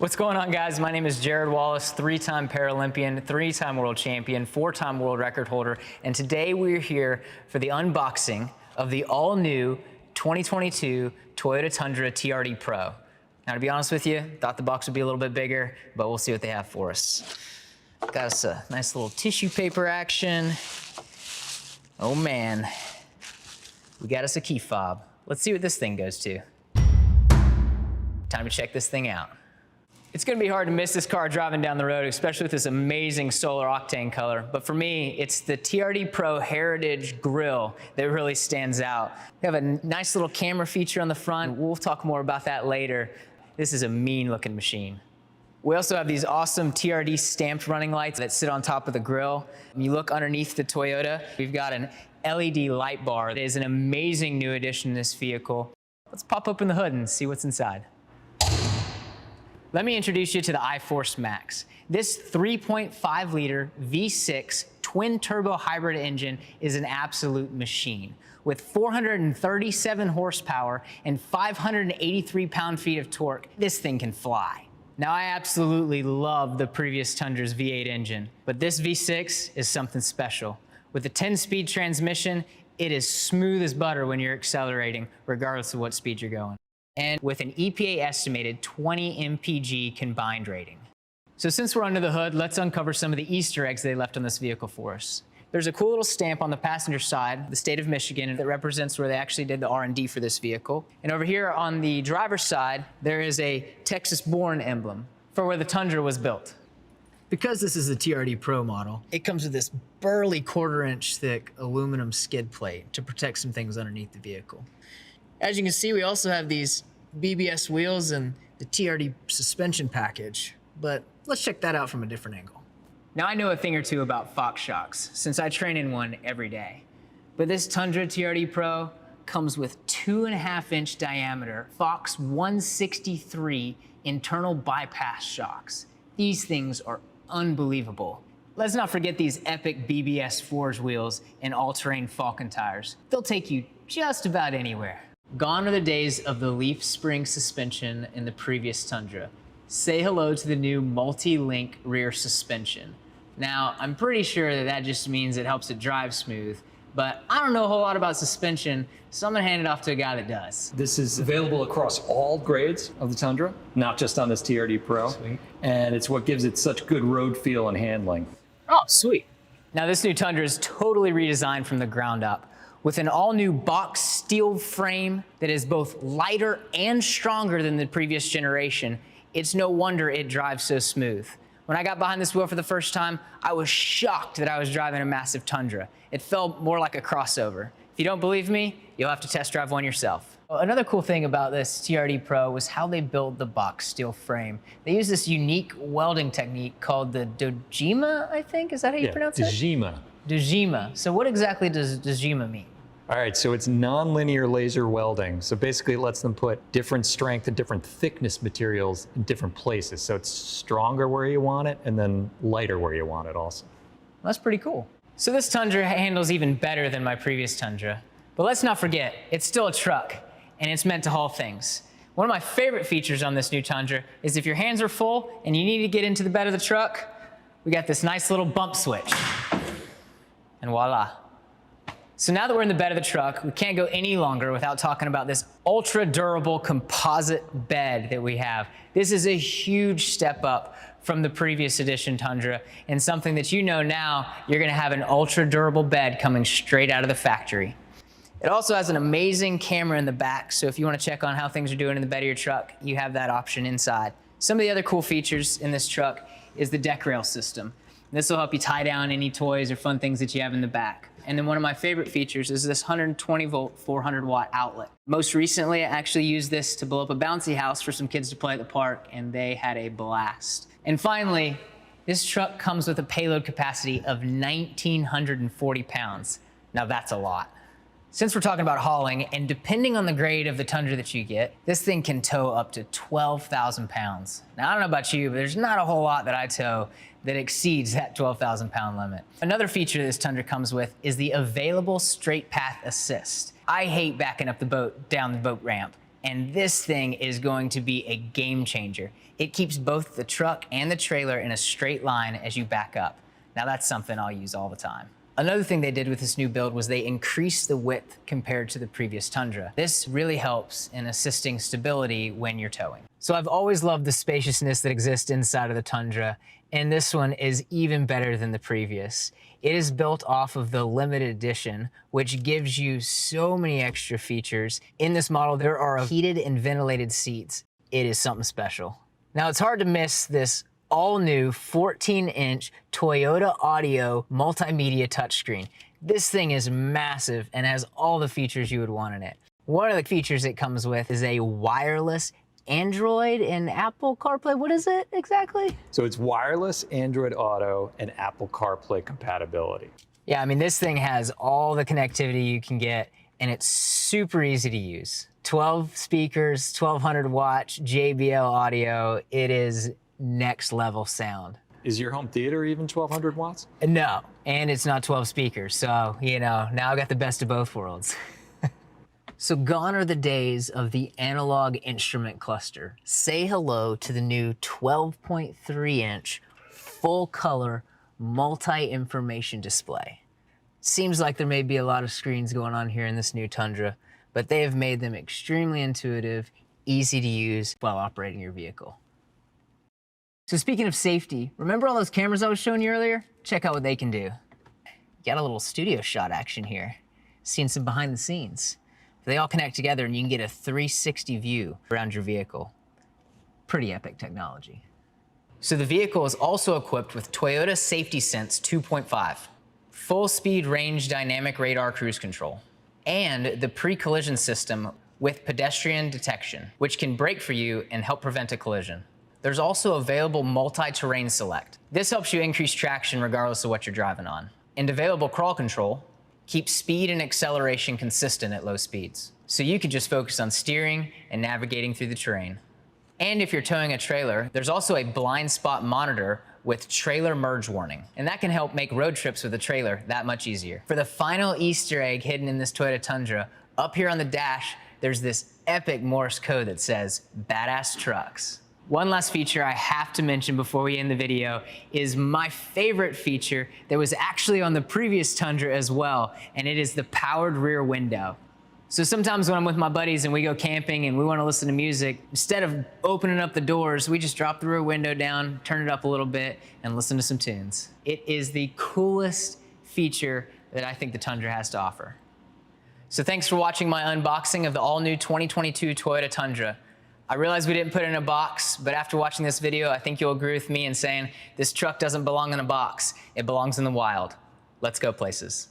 What's going on, guys? My name is Jarryd Wallace, three-time Paralympian, three-time world champion, four-time world record holder, and today we're here for the unboxing of the all-new 2022 Toyota Tundra TRD Pro. Now, to be honest with you, thought the box would be a little bit bigger, but we'll see what they have for us. Got us a nice little tissue paper action. Oh man, we got us a key fob. Let's see what this thing goes to. Time to check this thing out. It's gonna be hard to miss this car driving down the road, especially with this amazing solar octane color. But for me, it's the TRD Pro Heritage grille that really stands out. We have a nice little camera feature on the front. We'll talk more about that later. This is a mean looking machine. We also have these awesome TRD stamped running lights that sit on top of the grille. When you look underneath the Toyota, we've got an LED light bar. It is an amazing new addition to this vehicle. Let's pop open the hood and see what's inside. Let me introduce you to the iForce Max. This 3.5 liter V6 twin turbo hybrid engine is an absolute machine. With 437 horsepower and 583 pound-feet of torque, this thing can fly. Now, I absolutely love the previous Tundra's V8 engine, but this V6 is something special. With the 10-speed transmission, it is smooth as butter when you're accelerating, regardless of what speed you're going. And with an EPA estimated 20 mpg combined rating. So since we're under the hood, let's uncover some of the Easter eggs they left on this vehicle for us. There's a cool little stamp on the passenger side, the state of Michigan, that represents where they actually did the R&D for this vehicle. And over here on the driver's side, there is a Texas-born emblem for where the Tundra was built. Because this is the TRD Pro model, it comes with this burly 1/4-inch thick aluminum skid plate to protect some things underneath the vehicle. As you can see, we also have these BBS wheels and the TRD suspension package, but let's check that out from a different angle. Now, I know a thing or two about Fox shocks, since I train in one every day. But this Tundra TRD Pro comes with 2.5-inch diameter Fox 163 internal bypass shocks. These things are unbelievable. Let's not forget these epic BBS forged wheels and all-terrain Falcon tires. They'll take you just about anywhere. Gone are the days of the leaf spring suspension in the previous Tundra. Say hello to the new multi-link rear suspension. Now, I'm pretty sure that that just means it helps it drive smooth, but I don't know a whole lot about suspension, so I'm gonna hand it off to a guy that does. This is available across all grades of the Tundra, not just on this TRD Pro. Sweet. And it's what gives it such good road feel and handling. Oh, sweet. Now, this new Tundra is totally redesigned from the ground up, with an all-new box steel frame that is both lighter and stronger than the previous generation. It's no wonder it drives so smooth. When I got behind this wheel for the first time, I was shocked that I was driving a massive Tundra. It felt more like a crossover. If you don't believe me, you'll have to test drive one yourself. Another cool thing about this TRD Pro was how they built the box steel frame. They use this unique welding technique called the dojima, I think? Is that how you pronounce it? Dojima. Dojima. So what exactly does dojima mean? All right, so it's non-linear laser welding. So basically it lets them put different strength and different thickness materials in different places. So it's stronger where you want it and then lighter where you want it also. That's pretty cool. So this Tundra handles even better than my previous Tundra. But let's not forget, it's still a truck and it's meant to haul things. One of my favorite features on this new Tundra is if your hands are full and you need to get into the bed of the truck, we got this nice little bump switch. And voila. So now that we're in the bed of the truck, we can't go any longer without talking about this ultra durable composite bed that we have. This is a huge step up from the previous edition Tundra, and something that you know now, you're gonna have an ultra durable bed coming straight out of the factory. It also has an amazing camera in the back, so if you wanna check on how things are doing in the bed of your truck, you have that option inside. Some of the other cool features in this truck is the deck rail system. This will help you tie down any toys or fun things that you have in the back. And then one of my favorite features is this 120 volt, 400 watt outlet. Most recently, I actually used this to blow up a bouncy house for some kids to play at the park, and they had a blast. And finally, this truck comes with a payload capacity of 1,940 pounds. Now that's a lot. Since we're talking about hauling, and depending on the grade of the Tundra that you get, this thing can tow up to 12,000 pounds. Now, I don't know about you, but there's not a whole lot that I tow that exceeds that 12,000 pound limit. Another feature this Tundra comes with is the available straight path assist. I hate backing up the boat down the boat ramp. And this thing is going to be a game changer. It keeps both the truck and the trailer in a straight line as you back up. Now that's something I'll use all the time. Another thing they did with this new build was they increased the width compared to the previous Tundra. This really helps in assisting stability when you're towing. So I've always loved the spaciousness that exists inside of the Tundra, and this one is even better than the previous. It is built off of the limited edition, which gives you so many extra features. In this model, there are heated and ventilated seats. It is something special. Now, it's hard to miss this all-new 14-inch Toyota Audio multimedia touchscreen. This thing is massive and has all the features you would want in it. One of the features it comes with is a wireless Android and Apple CarPlay. What is it exactly? So it's wireless Android Auto and Apple CarPlay compatibility. Yeah, I mean, this thing has all the connectivity you can get, and it's super easy to use. 12 speakers, 1200 watts, JBL audio. It is next level sound. Is your home theater even 1200 watts? No, and it's not 12 speakers. So, you know, now I got the best of both worlds. So gone are the days of the analog instrument cluster. Say hello to the new 12.3-inch full-color multi-information display. Seems like there may be a lot of screens going on here in this new Tundra, but they have made them extremely intuitive, easy to use while operating your vehicle. So speaking of safety, remember all those cameras I was showing you earlier? Check out what they can do. Got a little studio shot action here. Seeing some behind the scenes. They all connect together and you can get a 360 view around your vehicle. Pretty epic technology. So the vehicle is also equipped with Toyota Safety Sense 2.5, full speed range dynamic radar cruise control, and the pre-collision system with pedestrian detection, which can brake for you and help prevent a collision. There's also available multi-terrain select. This helps you increase traction regardless of what you're driving on. And available crawl control keeps speed and acceleration consistent at low speeds. So you can just focus on steering and navigating through the terrain. And if you're towing a trailer, there's also a blind spot monitor with trailer merge warning. And that can help make road trips with a trailer that much easier. For the final Easter egg hidden in this Toyota Tundra, up here on the dash, there's this epic Morse code that says, "Badass Trucks." One last feature I have to mention before we end the video is my favorite feature that was actually on the previous Tundra as well, and it is the powered rear window. So sometimes when I'm with my buddies and we go camping and we want to listen to music, instead of opening up the doors, we just drop the rear window down, turn it up a little bit, and listen to some tunes. It is the coolest feature that I think the Tundra has to offer. So thanks for watching my unboxing of the all-new 2022 Toyota Tundra. I realize we didn't put it in a box, but after watching this video, I think you'll agree with me in saying this truck doesn't belong in a box. It belongs in the wild. Let's go places.